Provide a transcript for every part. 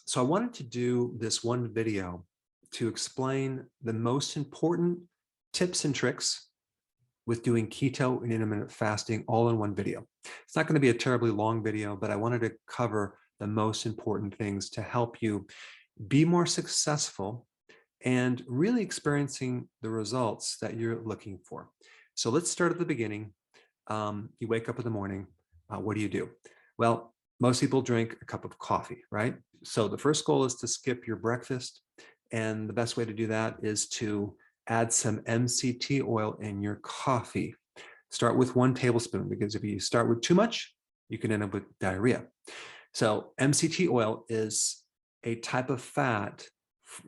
So I wanted to do this one video to explain the most important tips and tricks with doing keto and intermittent fasting all in one video. It's not going to be a terribly long video, but I wanted to cover the most important things to help you be more successful and really experiencing the results that you're looking for. So let's start at the beginning. You wake up in the morning. What do? Well, most people drink a cup of coffee, right? So the first goal is to skip your breakfast. And the best way to do that is to add some MCT oil in your coffee. Start with 1 tablespoon, because if you start with too much, you can end up with diarrhea. So MCT oil is a type of fat,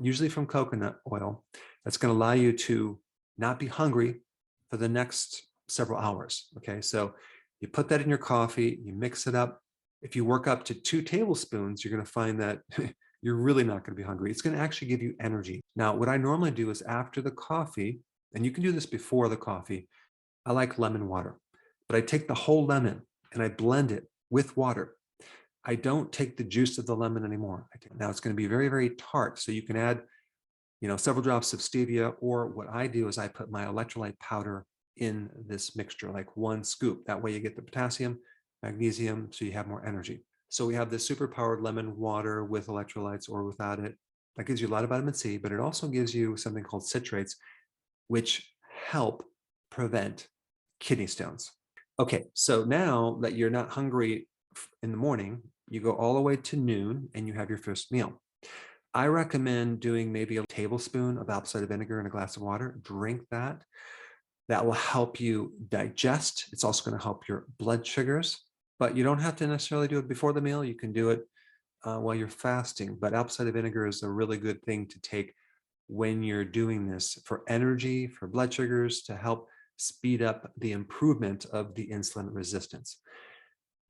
usually from coconut oil, that's going to allow you to not be hungry for the next several hours. Okay, so you put that in your coffee, you mix it up. If you work up to 2 tablespoons, you're going to find that you're really not going to be hungry. It's going to actually give you energy. Now, what I normally do is after the coffee, and you can do this before the coffee, I like lemon water, but I take the whole lemon and I blend it with water. I don't take the juice of the lemon anymore. Now it's going to be very, very tart. So you can add, several drops of stevia, or what I do is I put my electrolyte powder in this mixture, like 1 scoop. That way you get the potassium, magnesium, so you have more energy. So we have this super powered lemon water with electrolytes or without it. That gives you a lot of vitamin C, but it also gives you something called citrates, which help prevent kidney stones. Okay, so now that you're not hungry in the morning, you go all the way to noon and you have your first meal. I recommend doing maybe a tablespoon of apple cider vinegar in a glass of water. Drink that. That will help you digest. It's also going to help your blood sugars, but you don't have to necessarily do it before the meal. You can do it while you're fasting, but apple cider vinegar is a really good thing to take when you're doing this for energy, for blood sugars, to help speed up the improvement of the insulin resistance.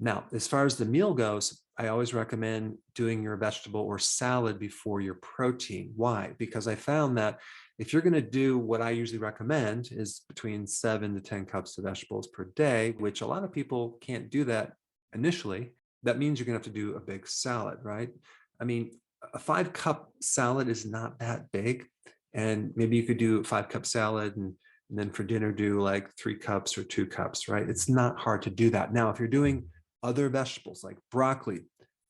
Now, as far as the meal goes, I always recommend doing your vegetable or salad before your protein. Why? Because I found that if you're going to do what I usually recommend is between 7 to 10 cups of vegetables per day, which a lot of people can't do that initially, that means you're going to have to do a big salad, right? I mean, a 5-cup salad is not that big. And maybe you could do a 5-cup salad and then for dinner do like 3 cups or 2 cups, right? It's not hard to do that. Now, if you're doing other vegetables like broccoli,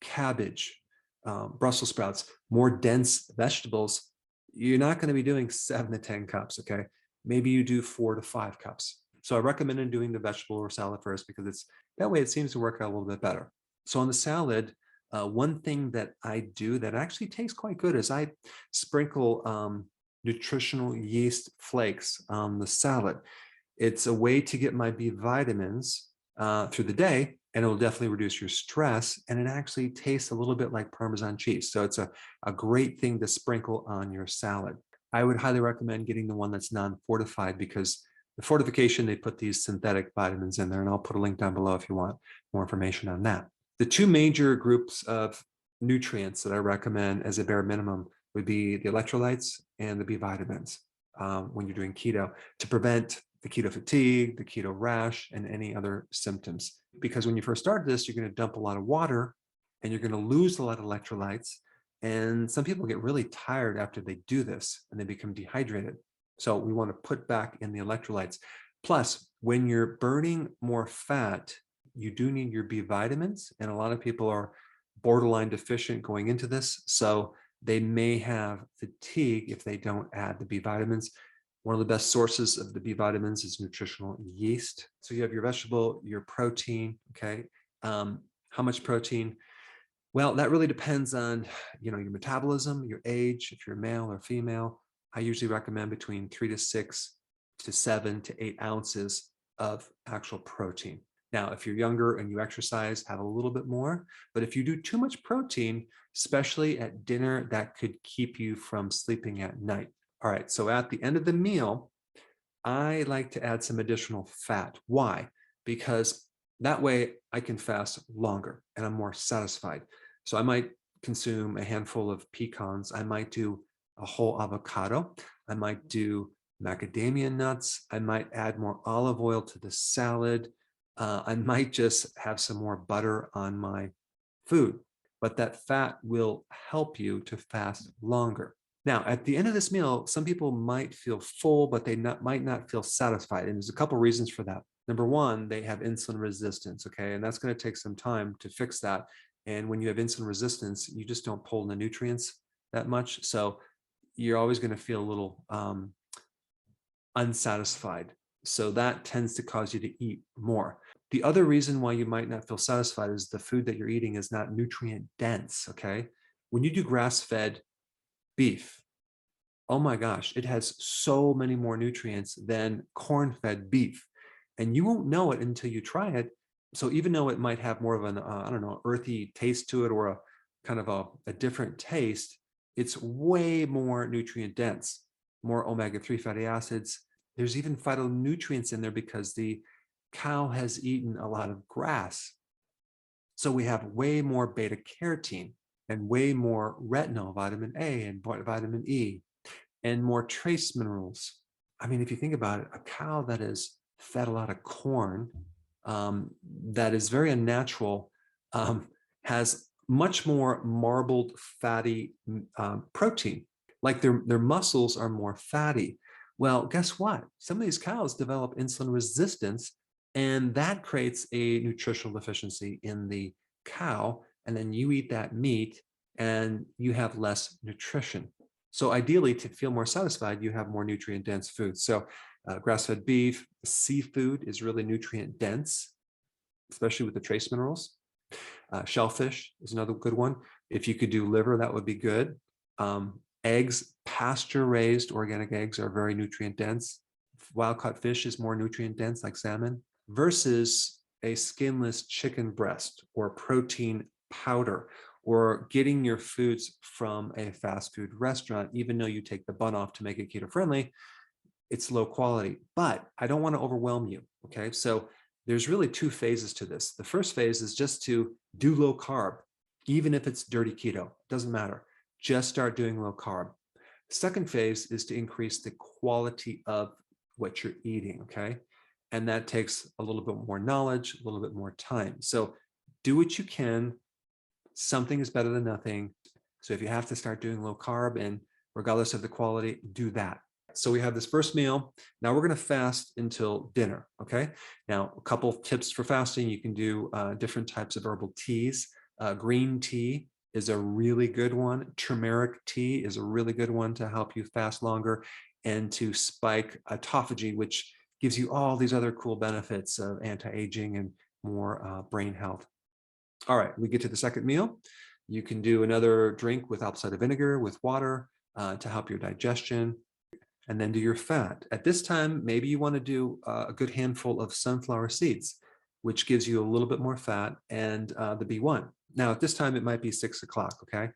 cabbage, Brussels sprouts, more dense vegetables, you're not going to be doing 7 to 10 cups, okay? Maybe you do 4 to 5 cups. So I recommend doing the vegetable or salad first, because it's that way it seems to work out a little bit better. So on the salad, one thing that I do that actually tastes quite good is I sprinkle Nutritional yeast flakes on the salad. It's a way to get my B vitamins through the day, and it will definitely reduce your stress. And it actually tastes a little bit like Parmesan cheese. So it's a great thing to sprinkle on your salad. I would highly recommend getting the one that's non-fortified, because the fortification, they put these synthetic vitamins in there, and I'll put a link down below if you want more information on that. The 2 major groups of nutrients that I recommend as a bare minimum would be the electrolytes and the B vitamins when you're doing keto, to prevent the keto fatigue, the keto rash, and any other symptoms. Because when you first start this, you're going to dump a lot of water and you're going to lose a lot of electrolytes. And some people get really tired after they do this and they become dehydrated. So we want to put back in the electrolytes. Plus, when you're burning more fat, you do need your B vitamins. And a lot of people are borderline deficient going into this. So they may have fatigue if they don't add the B vitamins. One of the best sources of the B vitamins is Nutritional yeast. So you have your vegetable, your protein, okay? How much protein? Well, that really depends on, your metabolism, your age, if you're male or female. I usually recommend between 3 to 6 to 7 to 8 ounces of actual protein. Now, if you're younger and you exercise, have a little bit more. But if you do too much protein, especially at dinner, that could keep you from sleeping at night. All right, so at the end of the meal, I like to add some additional fat. Why? Because that way I can fast longer and I'm more satisfied. So I might consume a handful of pecans. I might do a whole avocado. I might do macadamia nuts. I might add more olive oil to the salad. I might just have some more butter on my food. but that fat will help you to fast longer. Now, at the end of this meal, some people might feel full, but they might not feel satisfied. And there's a couple reasons for that. Number one, they have insulin resistance, okay? And that's going to take some time to fix that. And when you have insulin resistance, you just don't pull in the nutrients that much. So you're always going to feel a little unsatisfied. So that tends to cause you to eat more. The other reason why you might not feel satisfied is the food that you're eating is not nutrient dense, okay? When you do grass-fed beef, oh my gosh, it has so many more nutrients than corn-fed beef. And you won't know it until you try it. So even though it might have more of an, I don't know, earthy taste to it or a kind of a different taste, it's way more nutrient dense, more omega-3 fatty acids. There's even phytonutrients in there because the cow has eaten a lot of grass. So we have way more beta carotene and way more retinol, vitamin A and vitamin E, and more trace minerals. I mean, if you think about it, a cow that is fed a lot of corn, that is very unnatural, has much more marbled fatty protein. Like their muscles are more fatty. Well, guess what? Some of these cows develop insulin resistance, and that creates a nutritional deficiency in the cow. And then you eat that meat and you have less nutrition. So ideally, to feel more satisfied, you have more nutrient dense foods. So grass-fed beef, seafood is really nutrient dense, especially with the trace minerals. Shellfish is another good one. If you could do liver, that would be good. Eggs, pasture-raised organic eggs are very nutrient dense. Wild-caught fish is more nutrient dense, like salmon, versus a skinless chicken breast or protein powder, or getting your foods from a fast food restaurant. Even though you take the bun off to make it keto friendly, it's low quality. But I don't want to overwhelm you, okay? So there's really two phases to this. The first phase is just to do low carb, even if it's dirty keto, doesn't matter. Just start doing low carb. Second phase is to increase the quality of what you're eating, okay? And that takes a little bit more knowledge, a little bit more time. So do what you can. Something is better than nothing. So if you have to start doing low carb, and regardless of the quality, do that. So we have this first meal. Now we're going to fast until dinner, okay? Now, a couple of tips for fasting. You can do different types of herbal teas. Green tea is a really good one. Turmeric tea is a really good one to help you fast longer and to spike autophagy, which gives you all these other cool benefits of anti-aging and more brain health. All right, we get to the second meal. You can do another drink with apple cider vinegar with water to help your digestion, and then do your fat. At this time, maybe you want to do a good handful of sunflower seeds, which gives you a little bit more fat, and the B1. Now, at this time, it might be 6 o'clock, okay?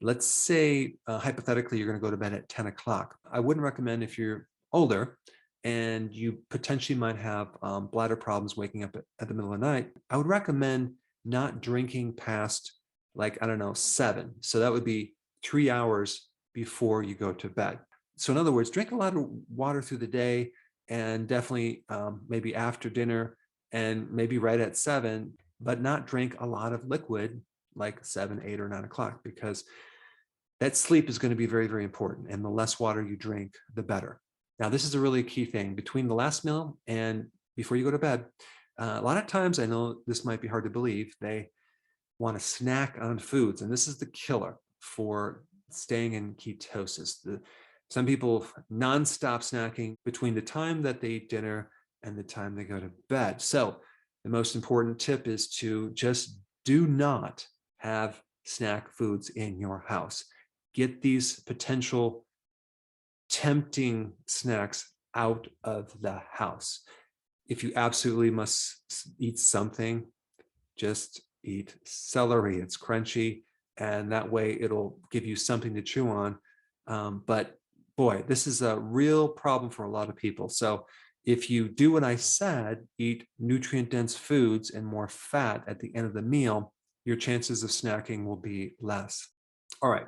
Let's say, hypothetically, you're going to go to bed at 10 o'clock. I wouldn't recommend if you're older and you potentially might have bladder problems waking up at the middle of the night. I would recommend not drinking past, like, I don't know, 7. So that would be 3 hours before you go to bed. So in other words, drink a lot of water through the day, and definitely maybe after dinner and maybe right at 7, but not drink a lot of liquid like 7, 8, or 9 o'clock, because that sleep is going to be very, very important. And the less water you drink, the better. Now, this is a really key thing between the last meal and before you go to bed. A lot of times, I know this might be hard to believe, they want to snack on foods. And this is the killer for staying in ketosis. Some people nonstop snacking between the time that they eat dinner and the time they go to bed. So the most important tip is to just do not have snack foods in your house. Get these potential tempting snacks out of the house. If you absolutely must eat something, just eat celery. It's crunchy, and that way it'll give you something to chew on. But boy, this is a real problem for a lot of people. So if you do what I said, eat nutrient-dense foods and more fat at the end of the meal, your chances of snacking will be less. All right,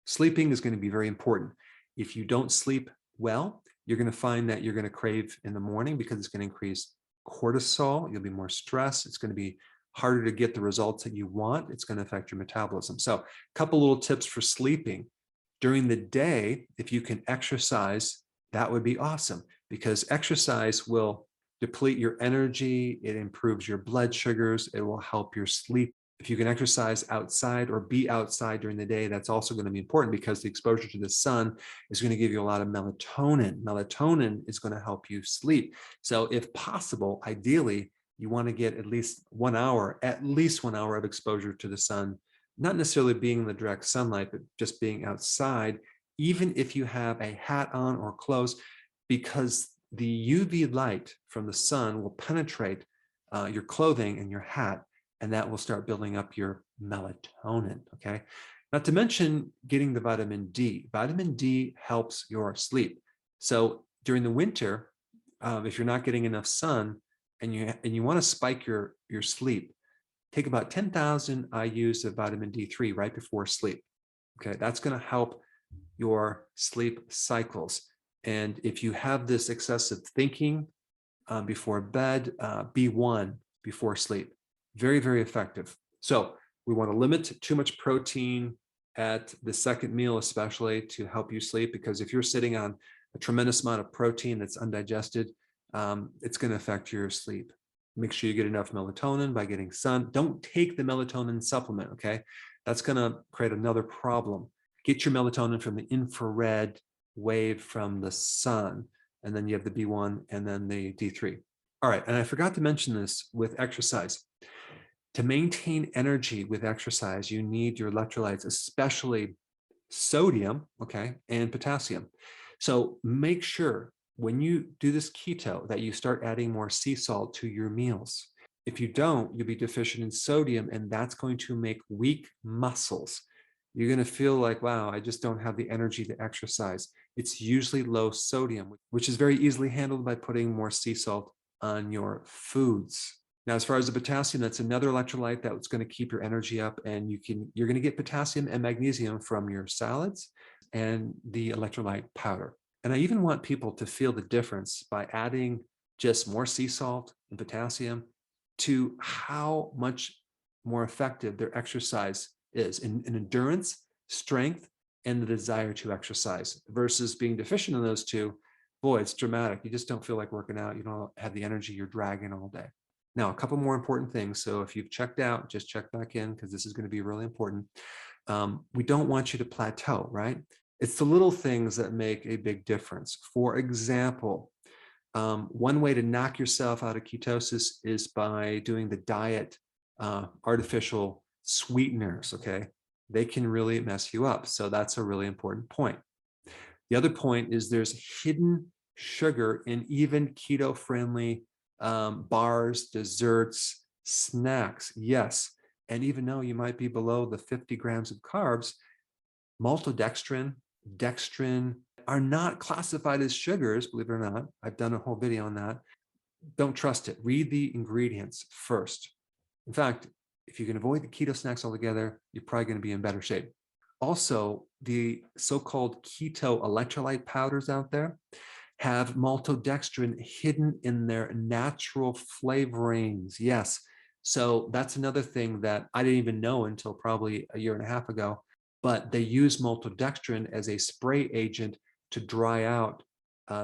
sleeping is going to be very important. If you don't sleep well, you're going to find that you're going to crave in the morning because it's going to increase cortisol. You'll be more stressed. It's going to be harder to get the results that you want. It's going to affect your metabolism. So a couple little tips for sleeping. During the day, if you can exercise, that would be awesome, because exercise will deplete your energy. It improves your blood sugars. It will help your sleep. If you can exercise outside or be outside during the day, that's also going to be important, because the exposure to the sun is going to give you a lot of melatonin. Melatonin is going to help you sleep. So if possible, ideally, you want to get at least 1 hour of exposure to the sun, not necessarily being in the direct sunlight, but just being outside, even if you have a hat on or clothes, because the UV light from the sun will penetrate your clothing and your hat, and that will start building up your melatonin, okay? Not to mention getting the vitamin D. Vitamin D helps your sleep. So during the winter, if you're not getting enough sun and you want to spike your sleep, take about 10,000 IUs of vitamin D3 right before sleep. Okay, that's going to help your sleep cycles. And if you have this excessive thinking before bed, B1 before sleep. Very, very effective. So we want to limit too much protein at the second meal, especially to help you sleep, because if you're sitting on a tremendous amount of protein that's undigested, it's going to affect your sleep. Make sure you get enough melatonin by getting sun. Don't take the melatonin supplement, okay? That's going to create another problem. Get your melatonin from the infrared wave from the sun, and then you have the B1 and then the D3. All right, and I forgot to mention this with exercise. To maintain energy with exercise, you need your electrolytes, especially sodium, okay, and potassium. So make sure when you do this keto that you start adding more sea salt to your meals. If you don't, you'll be deficient in sodium, and that's going to make weak muscles. You're going to feel like, wow, I just don't have the energy to exercise. It's usually low sodium, which is very easily handled by putting more sea salt on your foods. Now, as far as the potassium, that's another electrolyte that's going to keep your energy up, and you're going to get potassium and magnesium from your salads and the electrolyte powder. And I even want people to feel the difference by adding just more sea salt and potassium to how much more effective their exercise is in endurance, strength, and the desire to exercise, versus being deficient in those two. Boy, it's dramatic. You just don't feel like working out. You don't have the energy. You're dragging all day. Now, a couple more important things. So if you've checked out, just check back in, because this is going to be really important. We don't want you to plateau, right? It's the little things that make a big difference. For example, one way to knock yourself out of ketosis is by doing the diet artificial sweeteners, okay? They can really mess you up. So that's a really important point. The other point is there's hidden sugar in even keto-friendly bars, desserts, snacks. Yes. And even though you might be below the 50 grams of carbs, maltodextrin, dextrin are not classified as sugars, believe it or not. I've done a whole video on that. Don't trust it. Read the ingredients first. In fact, if you can avoid the keto snacks altogether, you're probably going to be in better shape. Also, the so-called keto electrolyte powders out there have maltodextrin hidden in their natural flavorings. Yes. So that's another thing that I didn't even know until probably a year and a half ago, but they use maltodextrin as a spray agent to dry out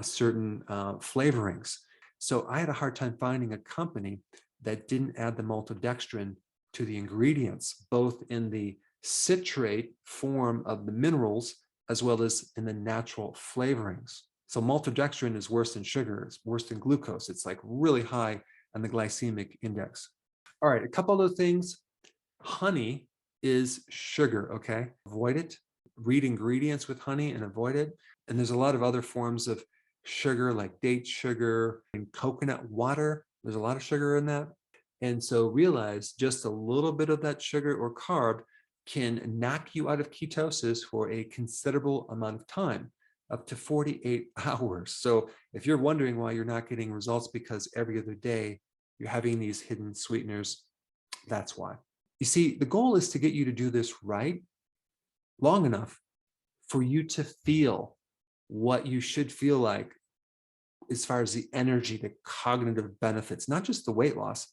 certain flavorings. So I had a hard time finding a company that didn't add the maltodextrin to the ingredients, both in the citrate form of the minerals as well as in the natural flavorings. So maltodextrin is worse than sugar. It's worse than glucose. It's like really high on the glycemic index. All right, a couple other things. Honey is sugar, okay? Avoid it. Read ingredients with honey and avoid it. And there's a lot of other forms of sugar, like date sugar and coconut water. There's a lot of sugar in that. And so realize just a little bit of that sugar or carb can knock you out of ketosis for a considerable amount of time, up to 48 hours. So if you're wondering why you're not getting results because every other day you're having these hidden sweeteners, that's why. You see, the goal is to get you to do this right long enough for you to feel what you should feel like as far as the energy, the cognitive benefits, not just the weight loss,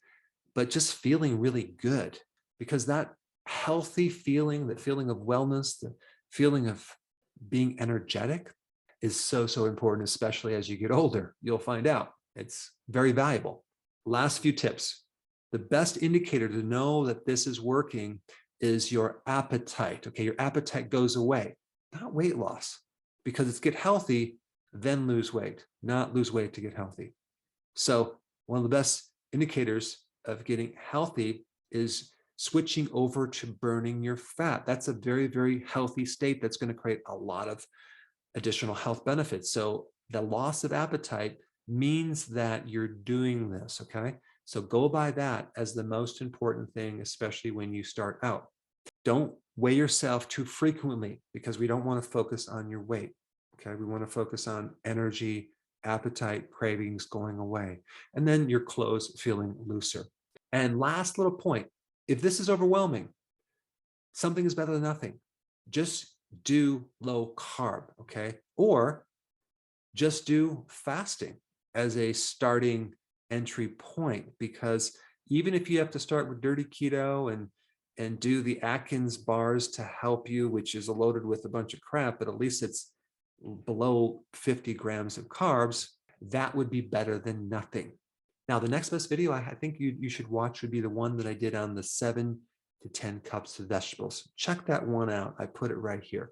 but just feeling really good, because that healthy feeling, that feeling of wellness, the feeling of being energetic is so, so important, especially as you get older. You'll find out it's very valuable. Last few tips. The best indicator to know that this is working is your appetite. Okay, your appetite goes away, not weight loss, because it's get healthy, then lose weight, not lose weight to get healthy. So one of the best indicators of getting healthy is switching over to burning your fat. That's a very, very healthy state that's going to create a lot of additional health benefits. So the loss of appetite means that you're doing this, okay? So go by that as the most important thing, especially when you start out. Don't weigh yourself too frequently, because we don't want to focus on your weight, okay? We want to focus on energy, appetite, cravings going away, and then your clothes feeling looser. And last little point, if this is overwhelming, something is better than nothing. Just do low carb, okay? Or just do fasting as a starting entry point, because even if you have to start with dirty keto and do the Atkins bars to help you, which is loaded with a bunch of crap, but at least it's below 50 grams of carbs, that would be better than nothing. Now, the next best video I think you should watch would be the one that I did on the 7 to 10 cups of vegetables. Check that one out. I put it right here.